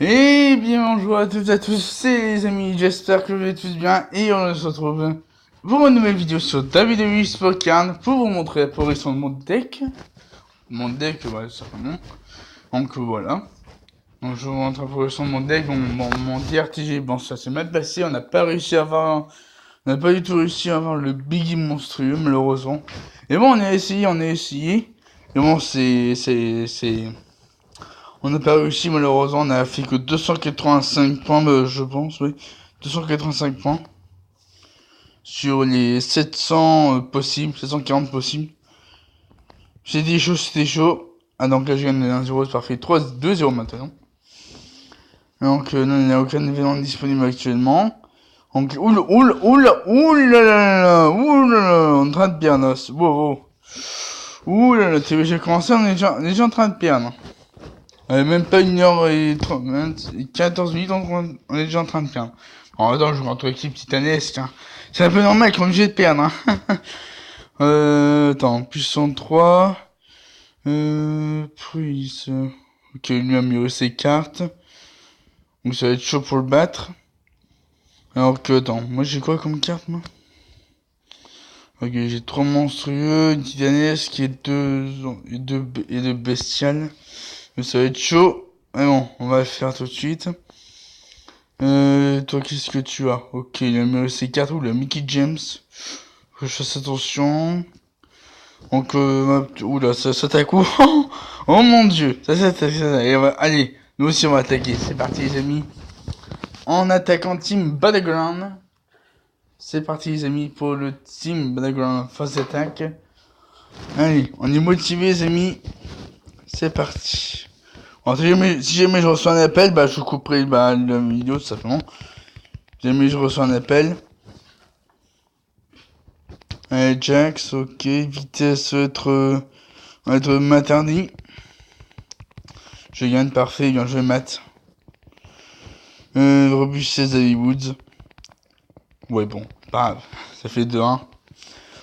Et bien bonjour à toutes et à tous, c'est les amis, j'espère que vous allez tous bien et on se retrouve pour une nouvelle vidéo sur WWE Spoken pour vous montrer la progression de mon deck. Voilà, simplement. Donc voilà. Donc je vous montre la progression de mon deck, mon DRTG, bon ça s'est mal passé, on n'a pas réussi à avoir, on n'a pas du tout réussi à avoir le Biggie monstrueux malheureusement. Et bon on a essayé, et bon on n'a pas réussi malheureusement, on a fait que 285 points, je pense, oui. 285 points. Sur les 700 possibles, 740 possibles. C'était chaud. Ah donc là je gagne 1-0, c'est parfait. 2-0 maintenant. Donc non, il n'y a aucun événement disponible actuellement. Donc oula, on est en train de perdre. Wow. Oulala, j'ai commencé, on est déjà en train de perdre. Même pas 1h30, 14 minutes, on est déjà en train de perdre. En même temps, je joue contre l'équipe titanesque, hein. C'est un peu normal qu'on est obligé de perdre, hein. Attends, puissant 3. Prise. Ok, lui a mis ses cartes. Donc ça va être chaud pour le battre. Alors que, attends, moi j'ai quoi comme carte, moi? Ok, j'ai 3 monstrueux, une titanesque et deux bestiales. Mais ça va être chaud. Mais bon, on va le faire tout de suite. Toi, qu'est-ce que tu as? Ok, il a mis ses cartes. Ou la Mickey James. Faut que je fasse attention. Donc, oula, ça s'attaque où? Oh mon dieu! Ça. Allez, nous aussi on va attaquer. C'est parti, les amis. En attaquant Team Battleground. C'est parti, les amis, pour le Team Battleground phase d'attaque. Allez, on est motivés, les amis. C'est parti. Bon, si jamais je reçois un appel, je couperai la vidéo, tout simplement. Si jamais je reçois un appel. Allez, Jax, ok. Vitesse va être Matardi. Je gagne, parfait, bien joué, Matt. Rebus 16 Woods. Ouais, bon, pas grave. Ça fait 2-1.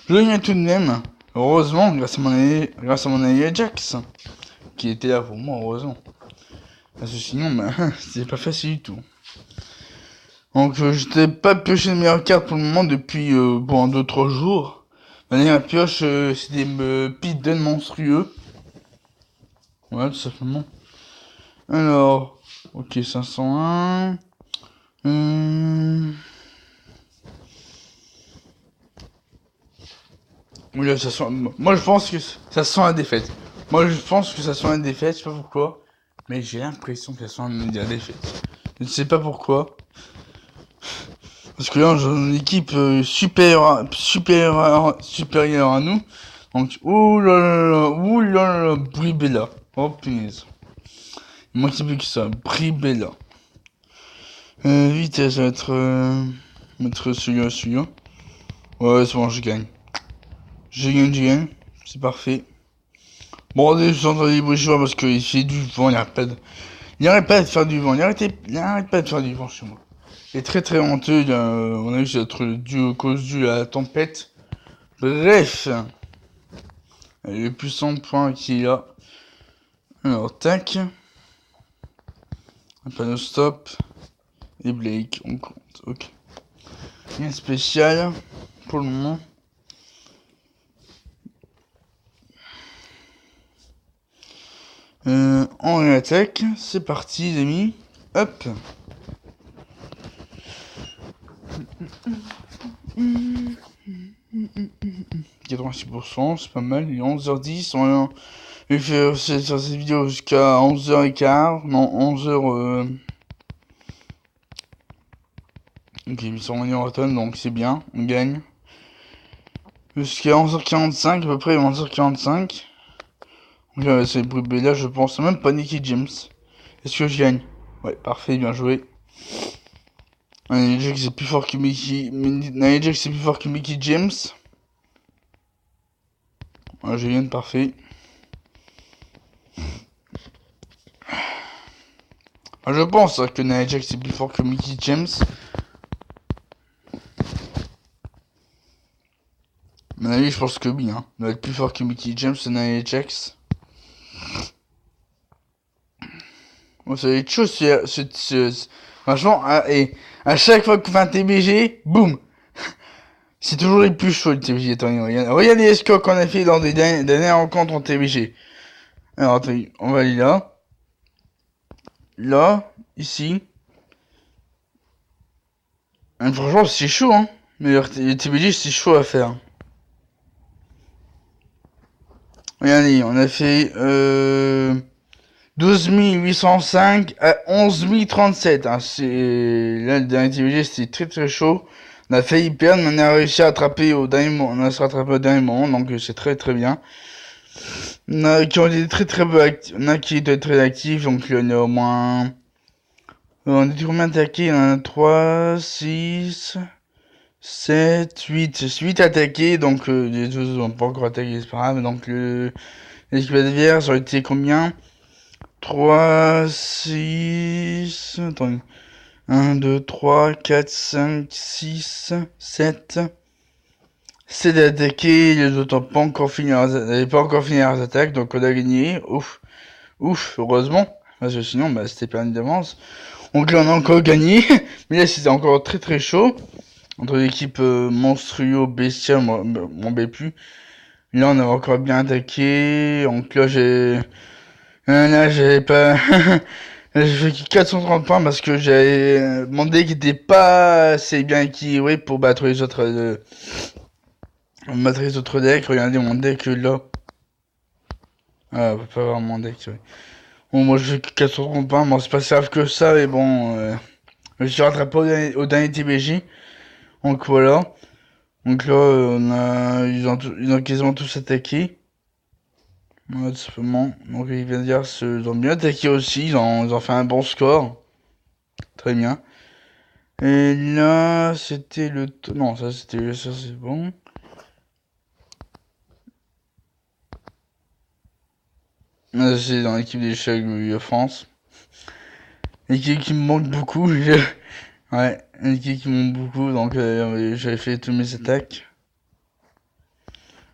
Je gagne tout de même. Heureusement, grâce à mon ami Jax. Qui était là pour moi, heureusement. Parce que sinon, c'était pas facile du tout. Donc, je t'ai pas pioché de meilleure carte pour le moment depuis, 2-3 jours. Ma dernière pioche, c'est des Pidon monstrueux. Voilà, tout simplement. Alors, ok, 501. Oui, là, ça sent... Moi, je pense que ça sent la défaite. Moi, je pense que ça sent la défaite, je sais pas pourquoi. Mais j'ai l'impression que ça sent la défaite. Je ne sais pas pourquoi. Parce que là, j'ai une équipe supérieure à nous. Donc, oulala, Bribella. Oh, punaise. Moi, c'est plus que ça, Bribella. Vitesse, ça va mettre celui-là. Ouais, c'est bon, je gagne. Je gagne. C'est parfait. Bon, je suis en train de bouger parce qu'il fait du vent, il arrête pas de faire du vent, il arrête pas de faire du vent chez moi. Il est très honteux, on a vu c'est dû à cause de la tempête. Bref. Le puissant point qui est là. Alors, tac. Un panneau stop. Et Blake, on compte, ok. Rien spécial pour le moment. On réattaque, c'est parti les amis. Hop. Mmh. 86%, c'est pas mal. Il est 11h10. On va faire sur cette vidéo jusqu'à 11h15. Non, 11h. Ok, ils sont revenus en automne, donc c'est bien. On gagne. Jusqu'à 11h45, à peu près 11h45. Donc c'est Brubella, je pense. Même pas Nicky James. Est-ce que je gagne? Ouais, parfait, bien joué. Jack c'est plus fort que Mickey. Jack c'est plus fort que Mickey James. Ouais, je gagne, parfait. Je pense que Nia Jax c'est plus fort que Mickey James. Mais oui, je pense que oui, hein. Il doit être plus fort que Mickey James et Nia Jax. Bon, ça va être chaud, franchement, et à chaque fois qu'on fait un TBG, boum! C'est toujours les plus chauds, les TBG. Attends, regardez les scores qu'on a fait dans des dernières rencontres en TBG. Alors, attendez, on va aller là. Là, ici. Et franchement, c'est chaud, hein. Mais les TBG, c'est chaud à faire. Regardez, on a fait 12 805 à 11 037. Hein. Là, le dernier TBG, c'était très très chaud. On a failli perdre, mais on a réussi à attraper au dernier moment. On a rattrapé au dernier moment, donc c'est très très bien. On a qui ont été très très peu actifs. On a qui étaient très actifs, donc il y en a au moins. On a combien d'attaqués? On a 3, 6, 7, 8. 8 attaqués, donc les deux n'ont pas encore attaqué, c'est pas grave. Donc l'équipe adverse aurait été combien? 3, 6. Attendez. 1, 2, 3, 4, 5, 6, 7. 7 attaqués, les autres n'avaient pas encore fini leurs attaques, donc on a gagné. Ouf, heureusement. Parce que sinon, c'était perdu d'avance. Donc là, on a encore gagné. Mais là, c'était encore très très chaud. Entre l'équipe monstrueux, bestial, m'en vais plus. Là, on avait encore bien attaqué. Donc là, j'avais pas. J'ai fait 430 points parce que j'avais mon deck était pas assez bien équilibré pour battre les autres decks. Regardez mon deck là. Ah, on peut pas voir mon deck. Ouais. Bon, moi je fais 430 points. Bon, c'est pas si grave que ça, mais bon, je suis rattrapé au dernier TBJ. Donc voilà. Donc là, ils ont quasiment tous attaqué. Voilà, tout simplement. Donc il vient de dire ils ont bien attaqué aussi. Ils ont fait un bon score. Très bien. Et là, c'était le... Non, ça c'est bon. Là, c'est dans l'équipe d'échecs de France. L'équipe qui me manque beaucoup. Ouais, l'équipe qui me manque beaucoup, donc j'avais fait tous mes attaques.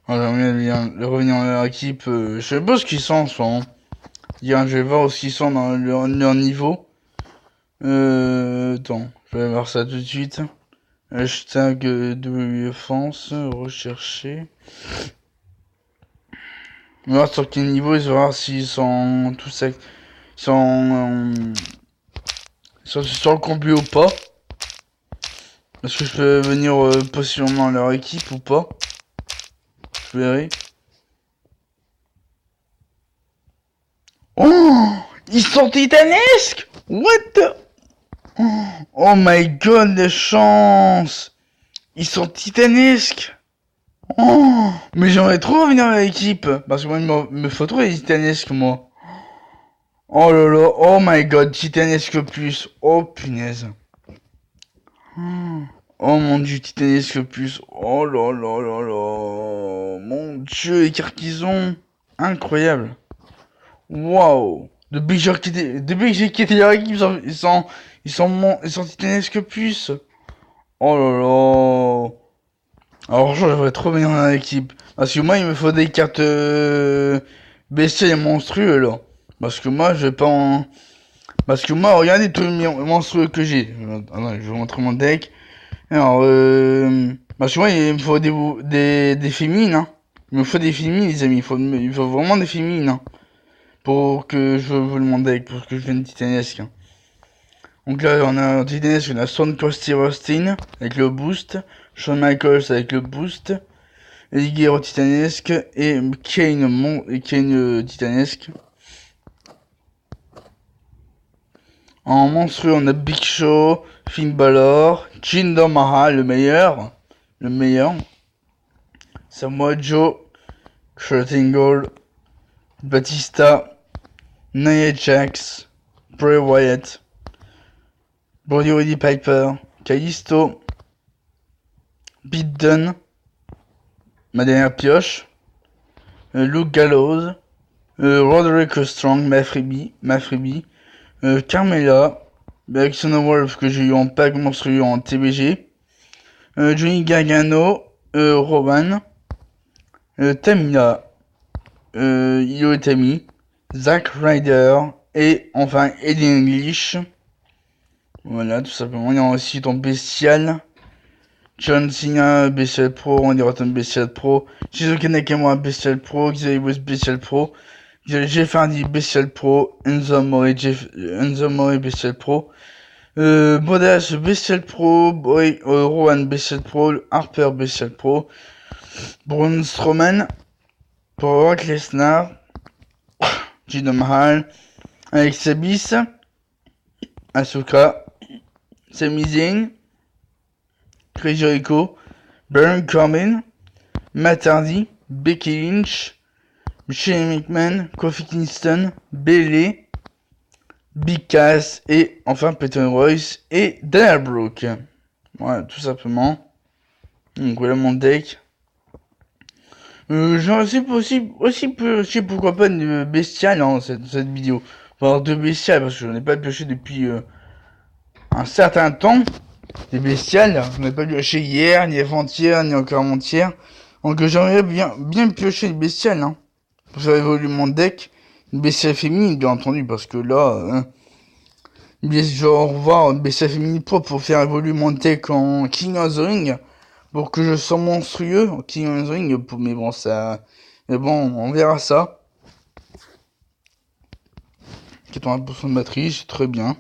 Alors, j'aimerais bien revenir dans leur équipe. Je sais pas ce qu'ils sont en ce moment. Je vais voir ce qu'ils sont dans leur niveau. Attends, je vais voir ça tout de suite. Hashtag WFance, rechercher. On va voir sur quel niveau ils vont voir s'ils sont tous ils sont sur le complet ou pas. Est-ce que je peux venir possiblement dans leur équipe ou pas? Je verrai. Oh, ils sont titanesques! What the... Oh my god, les chances! Ils sont titanesques! Oh, mais j'aimerais trop revenir à l'équipe. Parce que moi, il me faut trop les titanesques, moi. Oh là là, oh my god, titanesque plus. Oh punaise. Oh mon dieu, titanesque plus. Oh là là là là. Mon dieu, les cartes qu'ils ont. Incroyable. Waouh. Depuis que j'ai quitté leur équipe, ils sont titanesques plus. Oh là là. Alors j'aimerais trop venir dans l'équipe. Parce que moi il me faut des cartes bestiales et monstrueux là. Parce que moi je vais pas en... Parce que moi regardez tous les monstrueux que j'ai. Attends, je vais vous montrer mon deck. Alors parce que moi il me faut des féminines. Hein. Il me faut des féminines les amis. Il faut vraiment des féminines. Hein. Pour que je vous mon deck. Pour que je vienne titanesque. Hein. Donc là on a titanesque, on a Stone Cold Steve Austin avec le boost. Shawn Michaels avec le boost. Eddie Guerrero titanesque et Kane titanesque. En monstrueux, on a Big Show, Finn Balor, Jinder Mahal, le meilleur, Samoa Joe, Kurt Angle, Batista, Nia Jax, Bray Wyatt, Roddy Piper, Kalisto, Pete Dunne, ma dernière pioche, Luke Gallows, Roderick Strong, ma freebie, Carmella, Alexander Wolf que j'ai eu en pack monstrueux en TBG, Johnny Gargano, Rowan, Tamina, Io Itami, Zack Ryder Et enfin, Aiden English. Voilà, tout simplement. Il y a aussi ton bestial. John Cena, Bestial Pro, Randy Orton, Bestial Pro. Shizuke Nakamura, Bestial Pro. Xavier Woods, Bestial Pro. Jeff Hardy, Bestial Pro. Enzo Amore, Bestial Pro. Bodas, Bestial Pro. Rowan, Bestial Pro. Harper, Bestial Pro. Braun Strowman. Brock Lesnar. Jinder Mahal. Alexa Bliss. Asuka. Sami Zayn. Chris Jericho. Baron Corbin. Matt Hardy. Becky Lynch. Shane McMahon. Kofi Kingston. Bayley. Big Cass. Et enfin Peyton Royce. Et Dana Brooke. Voilà, tout simplement. Donc voilà mon deck. J'en sais aussi pourquoi pas de bestial dans cette vidéo. Enfin, de bestial parce que j'en ai pas pioché depuis un certain temps. Des bestiales, j'en ai pas pioché hier, ni avant-hier, ni encore avant-hier. Donc j'aimerais bien piocher des bestiales, hein. Pour faire évoluer mon deck. Une bestiale féminine, bien entendu, parce que là, je vais revoir une bestiale féminine propre pour faire évoluer mon deck en King of the Ring. Pour que je sois monstrueux en King of the Ring. Mais bon, on verra ça. 80% de batterie, c'est très bien.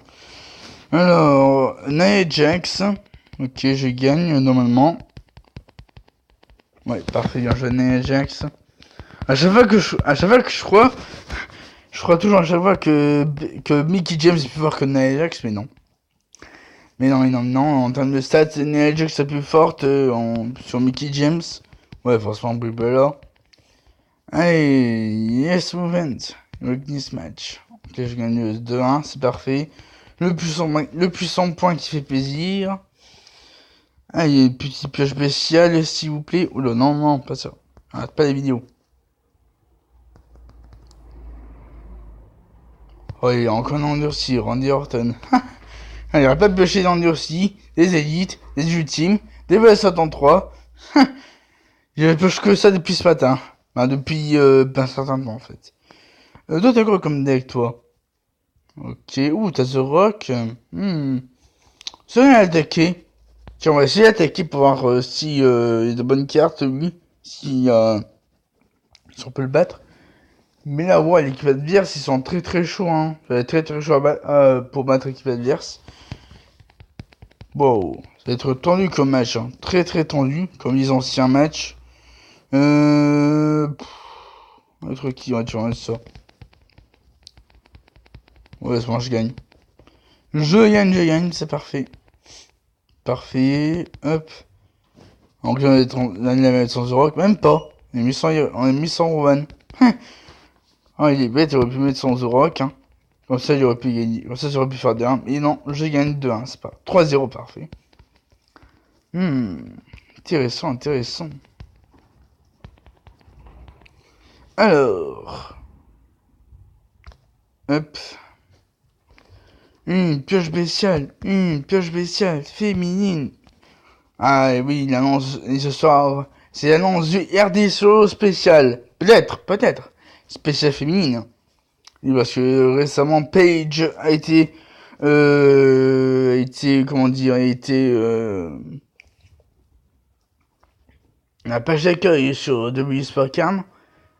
Alors, Nia Jax. Ok, je gagne normalement. Ouais, parfait, bien joué Nia Jax. À chaque fois que je crois toujours à chaque fois que Mickie James est plus fort que Nia Jax, mais non. Mais non, en termes de stats, Nia Jax est plus forte sur Mickie James. Ouais, forcément, Brie Bella. Allez, yes movement. This match. Ok, je gagne 2-1, c'est parfait. Le puissant point qui fait plaisir. Allez, petit pioche spécial, s'il vous plaît. Oula, non, pas ça. Arrête pas les vidéos. Oh, il y a encore un endurci, Randy Orton. Il n'y aurait pas de piocher d'endurci, des élites, des ultimes, des BS73. Je pioche que ça depuis ce matin. Enfin, depuis un certain temps, en fait. Toi, t'as quoi comme deck, toi? Ok, t'as The Rock. C'est rien à attaquer. Tiens, on va essayer d'attaquer pour voir si il y a de bonnes cartes, lui. Si on peut le battre. Mais là, ouais, l'équipe adverse, ils sont très chauds, hein. Ça va être très chaud pour battre l'équipe adverse. Wow, ça va être tendu comme match, hein. Très tendu, comme les anciens matchs. Autre qui va tu ça. Ouais, c'est bon, je gagne. Je gagne, c'est parfait. Parfait, hop. Donc là, on va mettre sans rock, même pas. On a mis sans Rowan. Ah, il est bête, il aurait pu mettre sans rock, hein. Comme ça, il aurait pu gagner. Comme ça, j'aurais pu faire 2-1. Mais non, je gagne 2-1, c'est pas. 3-0, parfait. Intéressant. Alors. Hop. Pioche spéciale, féminine. Ah oui, il annonce ce soir. C'est l'annonce du RD Solo spécial. Peut-être. Spécial féminine. Oui, parce que récemment, Paige a été. La page d'accueil sur WSparkCam.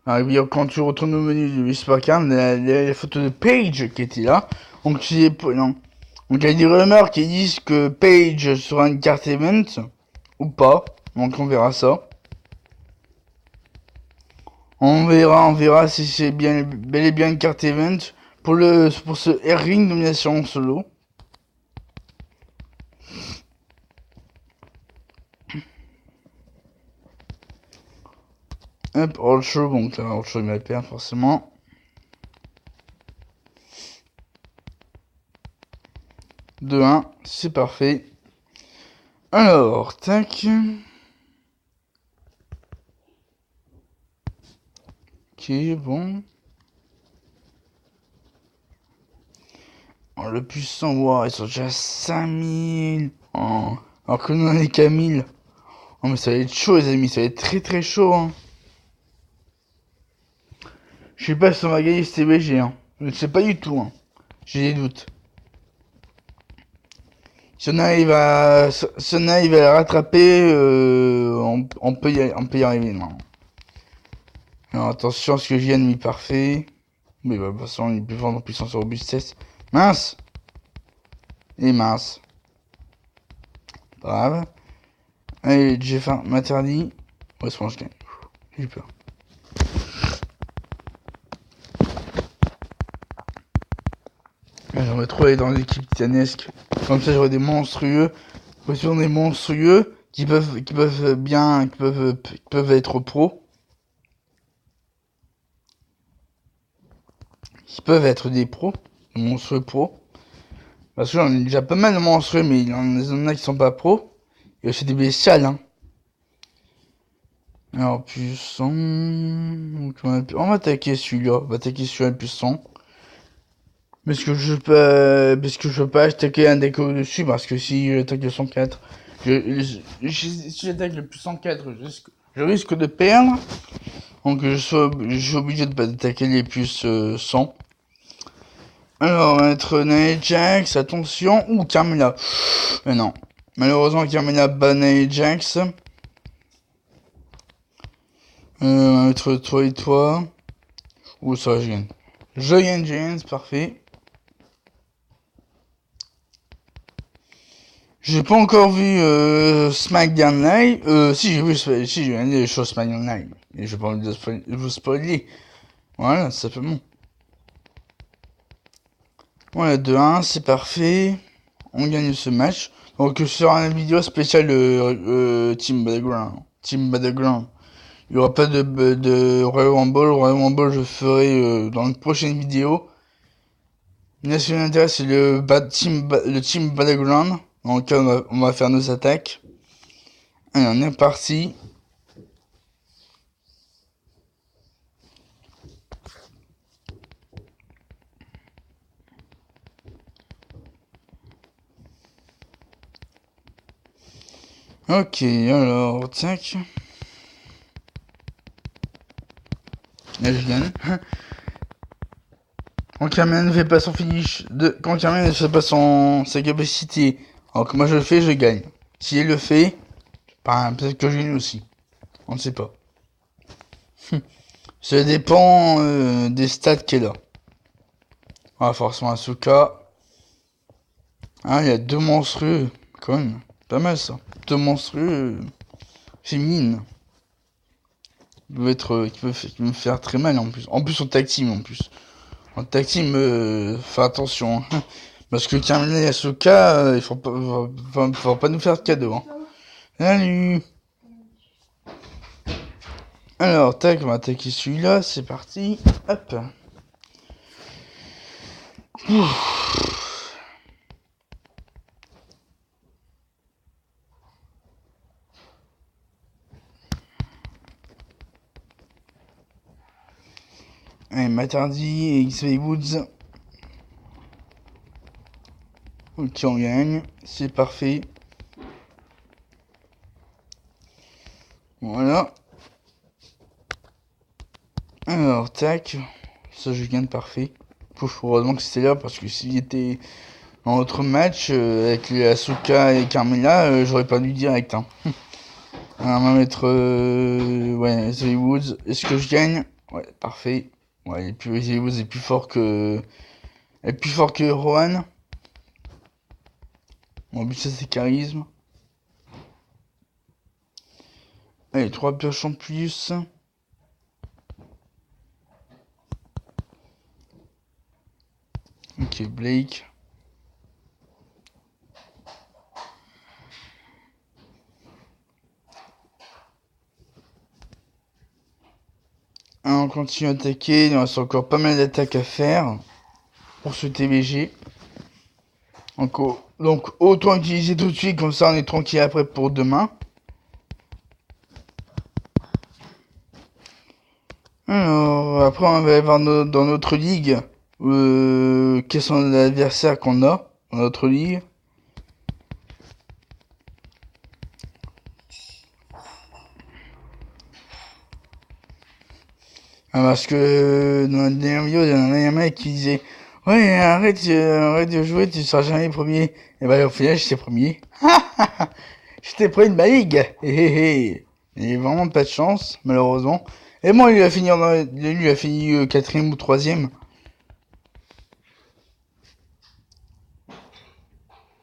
Alors, quand tu retournes au menu de WSparkCam, il y a la photo de Paige qui était là. Donc, il y a des rumeurs qui disent que Paige sera une carte event. Ou pas. Donc, on verra ça. On verra si c'est bel et bien une carte event pour ce Air-Ring domination solo. Hop, All Show, donc là, All Show il m'a perdu forcément. « 2-1, c'est parfait. Alors, tac. Ok, bon. Oh, le puissant, wow, ils sont déjà 5000. Oh, alors que nous on est qu'à 1000. Oh, mais ça va être chaud, les amis, ça va être très chaud, hein. Je sais pas si on va gagner ce TBG, hein. Je ne sais pas du tout, hein. J'ai des doutes. Si on arrive à la rattraper, on peut y arriver, non. Alors attention à ce que j'ai ennemi parfait. Mais bah, de toute façon, il est plus fort en puissance et robustesse. Mince! Et mince. Pas grave. Allez, j'ai faim. M'interdit. Ouais, c'est bon, je gagne. J'ai eu peur. J'aimerais trop aller dans l'équipe titanesque. Comme ça, j'aurais des monstrueux. Des monstrueux qui peuvent être pros. Qui peuvent être des pros. Des monstrueux pros. Parce que j'en ai déjà pas mal de monstrueux, mais il y en a qui sont pas pros. Il y a aussi des bestiales, hein. Alors, puissant. On va attaquer celui-là. On va attaquer celui-là puissant. Parce que je peux pas attaquer un deck au-dessus, parce que si j'attaque le 104, si j'attaque le plus 104, je risque de perdre. Donc je suis obligé de pas attaquer les plus 100. Alors, on va mettre Jax, attention. Ou Carmilla. Mais non. Malheureusement, Carmilla bat Jax. On va mettre toi et toi. Ouh, ça, je gagne. Je gagne, c'est parfait. J'ai pas encore vu SmackDown Live. Si j'ai vu les choses SmackDown Live. Et j'ai pas envie de vous spoiler. Voilà, ça fait bon. Voilà, 2-1, c'est parfait. On gagne ce match. Donc sur une vidéo spéciale Team Battleground. Team Battleground. Il n'y aura pas de Royal Rumble. Royal Rumble, je ferai dans une prochaine vidéo. Mais ce qui m'intéresse, c'est le Team Battleground. Dans lequel on va faire nos attaques. Allez, on est parti. Ok, alors, tac. Là, je gagne. Quand Carmen ne fait pas son finish, quand Carmen ne fait pas sa capacité, alors que moi je le fais, je gagne. Si elle le fait, peut-être que je gagne aussi. On ne sait pas. Ça dépend des stats qu'elle a. Ah, forcément Asuka. Ah, il y a 2 monstrueux. Quand même. Pas mal ça. 2 monstrueux féminines. Qui peuvent me faire très mal en plus. En plus en tag team en plus. En tag team, fais attention. Hein. Parce que Carmella et Asuka, il faut pas nous faire de cadeaux. Hein. Salut. Alors, tac, on va attaquer celui-là, c'est parti. Hop. Allez, Matardi et X-Way Woods. Ok, on gagne. C'est parfait. Voilà. Alors, tac. Ça, je gagne parfait. Pouf, heureusement que c'était là, parce que s'il était dans notre match, avec les Asuka et Carmella, j'aurais pas dû direct. Hein. Alors, on va mettre... ouais, X-Way Woods. Est-ce que je gagne? Ouais, parfait. Ouais, X-Way Woods est plus fort que... est plus fort que Rohan. Mon but, ça, c'est charisme. Allez, 3 pioches en plus. Ok, Blake. On continue à attaquer. Il reste encore pas mal d'attaques à faire pour ce TBG. Donc autant utiliser tout de suite, comme ça on est tranquille après pour demain. Alors, après on va aller voir dans notre ligue quels sont les adversaires qu'on a dans notre ligue. Parce que dans la dernière vidéo, il y en a un mec qui disait Ouais, arrête de jouer, tu seras jamais premier. Et bah, au final, j'étais premier. J'étais premier de ma ligue. Hé hé hé. Il a vraiment pas de chance, malheureusement. Et moi, lui, il a fini quatrième ou troisième.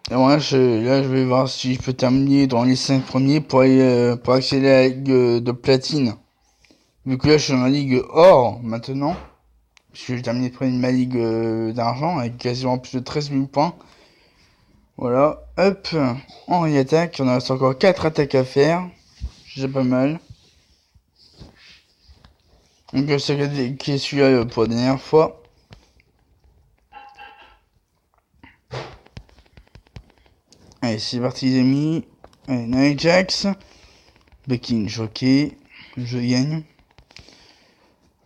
Et moi, là, je vais voir si je peux terminer dans les 5 premiers pour aller, pour accéder à la ligue de platine. Vu que là, je suis dans la ligue or, maintenant. Parce que j'ai terminé premier de ma ligue d'argent, avec quasiment plus de 13 000 points. Voilà, hop, on réattaque, on a reste encore 4 attaques à faire, c'est pas mal. Donc c'est qui est celui-là pour la dernière fois. Allez, c'est parti les amis. Allez, Nia Jax, Becky, jockey, je gagne.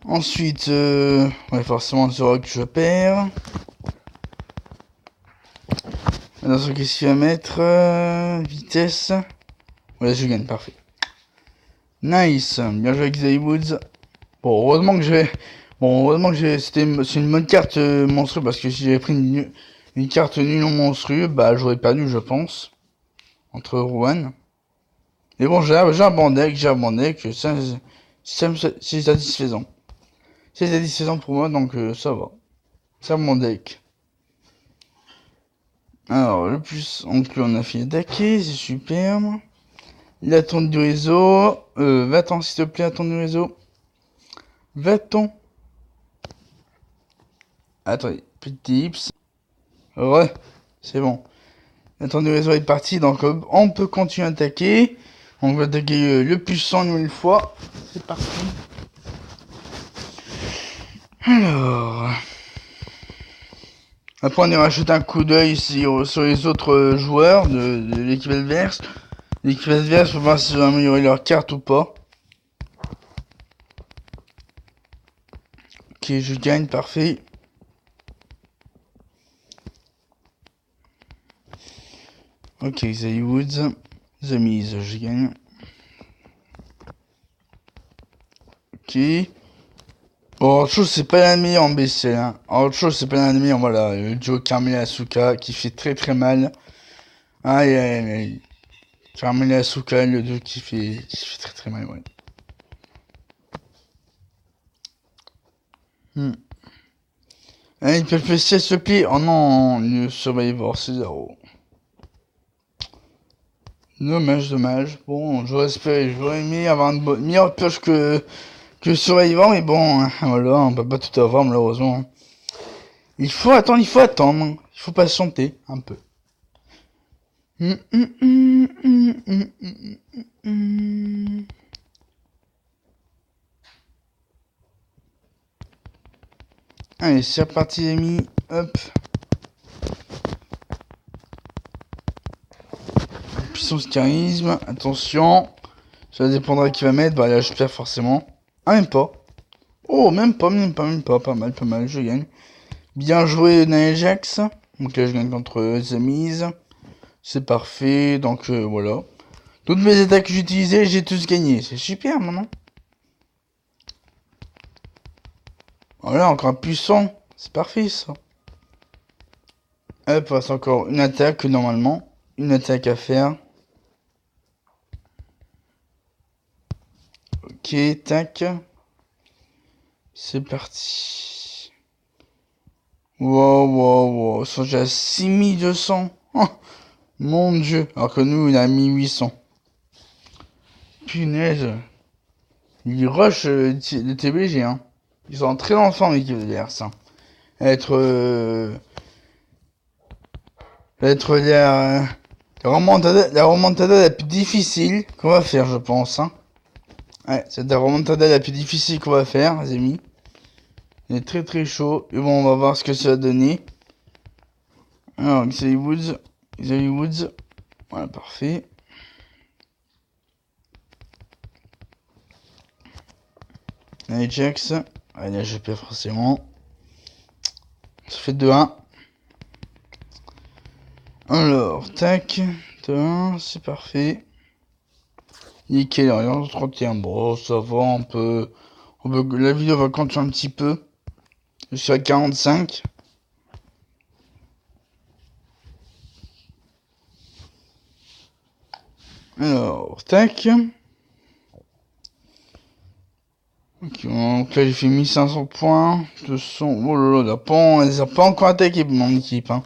Ensuite, ouais, forcément The Rock, je perds. Attention, qu'est-ce qu'il va mettre vitesse. Voilà, je gagne, parfait. Nice, bien joué avec Xavier Woods. Bon, heureusement que j'ai... Bon, heureusement que c'est une bonne carte monstrueuse, parce que si j'avais pris une carte nulle en monstrueux, bah j'aurais perdu, je pense. Entre Rouen. Mais bon, j'ai un bon deck, c'est satisfaisant. C'est satisfaisant pour moi, donc ça va. C'est un bon deck. Alors, le plus, donc on a fini d'attaquer, c'est superbe. L'attente du réseau. Va-t'en, s'il te plaît, attente du réseau. Va-t'en. Attendez, petit tips. Ouais, c'est bon. L'attente du réseau est parti, donc on peut continuer à attaquer. On va attaquer le puissant une nouvelle fois. C'est parti. Alors. Après, on ira jeter un coup d'œil sur les autres joueurs de l'équipe adverse. L'équipe adverse pour voir s'ils ont amélioré leur carte ou pas. Ok, je gagne, parfait. Ok, Xavier Woods. The Miz, je gagne. Ok. Bon, autre chose, c'est pas la meilleure en BC, hein. Autre chose, c'est pas la meilleure, voilà. Le duo Carmela Asuka qui fait très très mal. Aïe aïe aïe. Carmela Asuka, le duo qui fait très très mal, ouais. Allez, il peut faire s'il te plaît. Oh non, le Survivor, c'est 0. Dommage, dommage. Bon, j'aurais aimé avoir une meilleure pioche que Survivor, mais bon, voilà, on peut pas tout avoir, malheureusement. Il faut attendre. Il faut patienter un peu. Allez, c'est reparti, les amis. Hop. Puissance charisme. Attention. Ça dépendra qui va mettre. Bah là, je perds forcément. Ah, même pas. Oh, même pas. Pas mal. Je gagne. Bien joué, Nia Jax. Donc là, je gagne contre The Miz. C'est parfait. Donc voilà. Toutes mes attaques que j'utilisais, j'ai tous gagné. C'est super, maintenant. Voilà, encore un puissant. C'est parfait, ça. Hop, il reste encore une attaque, normalement. Une attaque à faire. Ok, tac. C'est parti. Wow. Ils sont déjà à 6200. Oh, mon dieu. Alors que nous, il a 1800. Punaise. Ils rush le TBG, hein. Ils sont très en forme, l'équipe adverse. Hein. Être la remontada la plus difficile qu'on va faire, je pense. Hein. Ouais, c'est la remontada la plus difficile qu'on va faire, les amis. Il est très très chaud. Et bon, on va voir ce que ça va donner. Alors, Xavier Woods. Voilà, parfait. Allez, Jax. Allez, je perds forcément. Ça fait 2-1. Alors, tac. 2-1, c'est parfait. Nickel, alors 31. Bon, ça va, la vidéo va continuer un petit peu. Je suis à 45. Alors, tac. Ok, donc là j'ai fait 1500 points. 200. Oh là là, on les a pas encore attaqué mon équipe. Hein.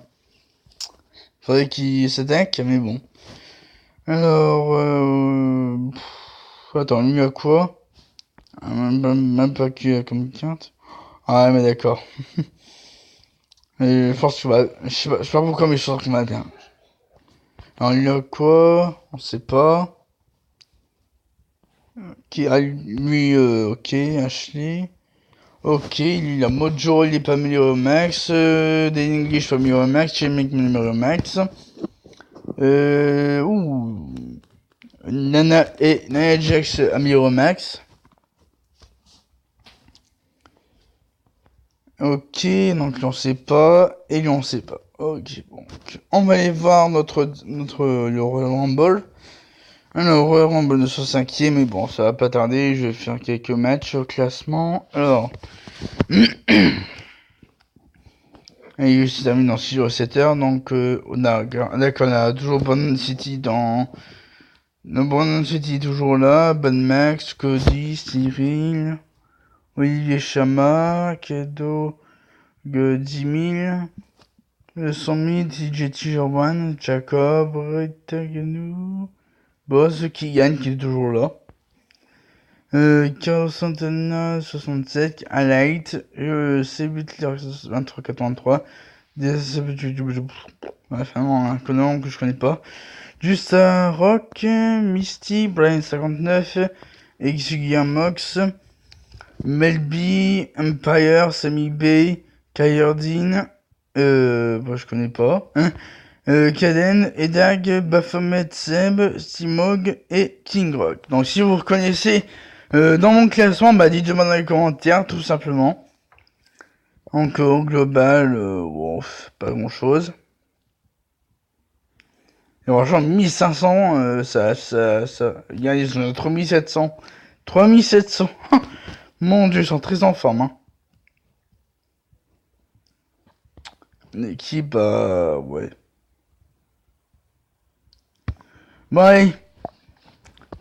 Faudrait qu'ils s'attaquent, mais bon. Alors, attends, lui a quoi? Même pas que comme carte. Ah ouais, mais d'accord. Et force je sais pas pourquoi, mais je sens qu'il va bien. Alors, lui a quoi? On sait pas. Qui a lui, ok, Ashley. Ok, lui, il a Mojo, il est pas amélioré au max. Des English pas amélioré au max. Chemic amélioré au max. Ouh. Nana Jax amélioré au max. Ok, donc lui on sait pas, et lui on sait pas. Ok, bon. On va aller voir le Royal Rumble. Alors, Royal Rumble de 65e, mais bon, ça va pas tarder, je vais faire quelques matchs au classement. Alors, et il se termine dans 6 jours et 7 heures, donc on a toujours Brandon City Brandon City toujours là, Ben Max, Cody, Cyril, Olivier Chama, Kedo, 10 000, 100 000, TJ Tijerwan, Jacob, Retaganou, Boss qui gagne, qui est toujours là. Carlos Santana 67, Alight, C8 2383, vraiment un connard que je connais pas. Justa Rock, Misty, Brian 59, Exugia Mox, Melby, Empire, Sammy Bay, Kyrdin, je connais pas. Hein. Kaden, Edag, Baphomet, Seb, Simog et King Rock. Donc si vous reconnaissez dans mon classement, bah dites-moi dans les commentaires, tout simplement. Encore au global, pas grand chose. Et franchement, 1500, il y a les 3700. 3700. Mon dieu, ils sont très en forme, hein. L'équipe, ouais. Bon, allez.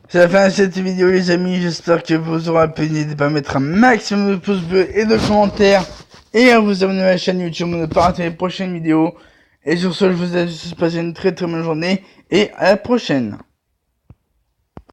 C'est la fin de cette vidéo, les amis. J'espère que vous aura plu. N'hésitez pas à mettre un maximum de pouces bleus et de commentaires. Et à vous abonner à ma chaîne YouTube pour ne pas rater les prochaines vidéos. Et sur ce, je vous souhaite de passer une très très bonne journée. Et à la prochaine.